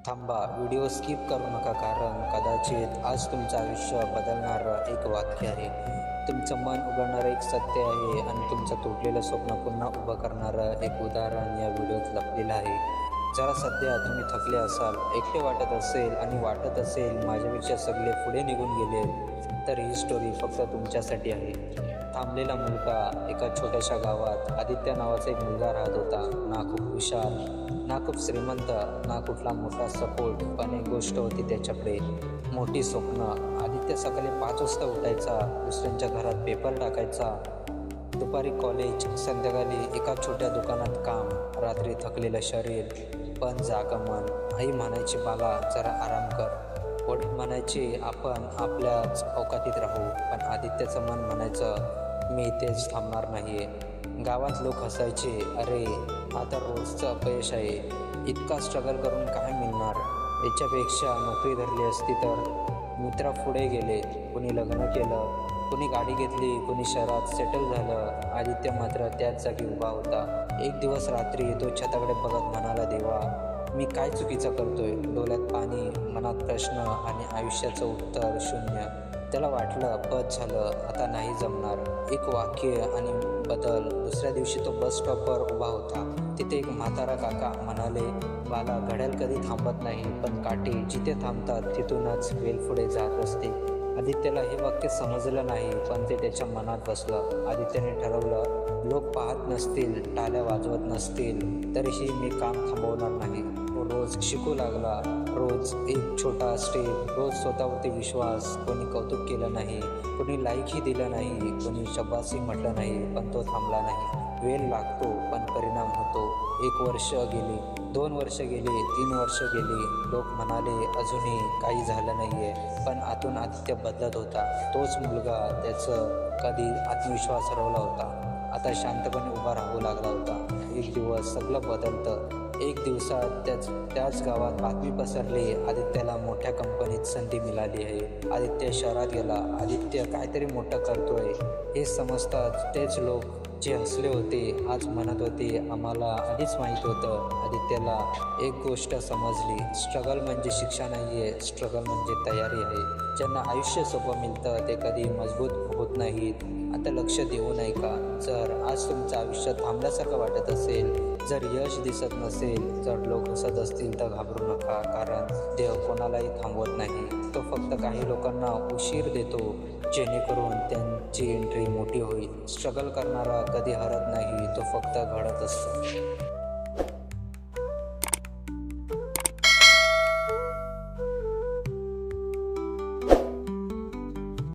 थांबा, video skip करू नका, कारण कदाचित आज तुमचं आयुष्य बदलणारं एक वाक्य आहे, तुमचं मन उघडणारं एक सत्य आहे आणि तुमचं तुटलेलं स्वप्न पुन्हा उभं करणारं एक उदाहरण या व्हिडिओत लपलेलं आहे. जरा सध्या तुम्ही थकले असाल, एकटे वाटत असेल आणि वाटत असेल माझ्यापेक्षा सगळे पुढे निघून गेले, तर ही स्टोरी फक्त तुमच्यासाठी आहे. थांबलेला मुलगा. एका छोट्याशा गावात आदित्य नावाचा एक मुलगा राहत होता. ना खूप हुशार, ना खूप श्रीमंत, ना कुठला मोठा सपोर्ट, पण एक गोष्ट होती त्याच्याकडे, मोठी स्वप्न. आदित्य सकाळी 5 वाजता उठायचा, दुसऱ्यांच्या घरात पेपर टाकायचा, दुपारी कॉलेज, संध्याकाळी एका छोट्या दुकानात काम, रात्री थकलेलं शरीर पण जागं मन. आई म्हणायची, बाला जरा आराम कर. वडील म्हणायचे, आपण आपल्याच औकातीत राहू. पण आदित्यचं मन म्हणायचं, मी इथेच थांबणार नाही आहे. गावात लोक हसायचे, अरे हा तर रोजचं अपयश आहे, इतका स्ट्रगल करून काय मिळणार. याच्यापेक्षा नोकरी धरली असती तर. मित्र पुढे गेले, कोणी लग्न केलं, कोणी गाडी घेतली, कोणी शहरात सेटल झालं. आदित्य मात्र त्याच जागी उभा होता. एक दिवस रात्री तो छताकडे बघत म्हणाला, देवा मी काय चुकीचं करतोय. डोळ्यात पाणी, मनात प्रश्न आणि आयुष्याचं उत्तर शून्य. त्याला वाटलं, बस झालं, आता नाही जमणार. एक वाक्य आणि बदल. दुसऱ्या दिवशी तो बस स्टॉपवर उभा होता. तिथे एक म्हातारा काका म्हणाले, बाला घड्याळ कधी थांबत नाही, पण काठी जिथे थांबतात तिथूनच वेल पुढे जात असते. आदित्यला हे वाक्य समजलं नाही, पण ते त्याच्या मनात बसलं. आदित्यने ठरवलं, लोक पाहत नसतील, टाळ्या वाजवत नसतील, तरीही मी काम थांबवणार नाही. तो रोज शिकू लागला, रोज एक छोटा स्टेप, रोज स्वतःवरती विश्वास. कोणी कौतुक केलं नाही, कोणी लाईकही दिलं नाही, कोणी शब्बासही म्हटलं नाही, पण तो थांबला नाही. वेळ लागतो पण परिणाम होतो. 1 वर्ष गेली, 2 वर्ष गेली, 3 वर्ष गेली. लोक म्हणाले, अजूनही काही झालं नाही आहे, पण आतून आदित्य बदलत होता. तोच मुलगा, त्याचं कधी आत्मविश्वास हरवला होता, आता शांतपणे उभा राहू लागला होता. एक दिवस सगळं बदलतं. एक दिवसात त्याच गावात बातमी पसरली, आदित्यला मोठ्या कंपनीत संधी मिळाली आहे. आदित्य शहरात गेला. आदित्य काहीतरी मोठं करतोय हे समजतात तेच लोक जे हसले होते आज म्हणत होते, आम्हाला आधीच माहीत होतं. आदित्यला एक गोष्ट समजली, स्ट्रगल म्हणजे शिक्षा नाही आहे, स्ट्रगल म्हणजे तयारी आहे. ज्यांना आयुष्य सोपं मिळतं ते कधी मजबूत होत नाहीत. आता लक्ष देऊ नये का? जर आज तुमचं आयुष्य थांबल्यासारखं वाटत असेल, जर यश दिसत नसेल, जर लोक हसत असतील, तर घाबरू नका, कारण देव कोणालाही थांबवत नाही. तो फक्त काही लोकांना उशीर देतो, जेणेकरून त्यांची एंट्री मोठी होईल. स्ट्रगल करणारा कधी हरत नाही, तो फक्त घडत असतो.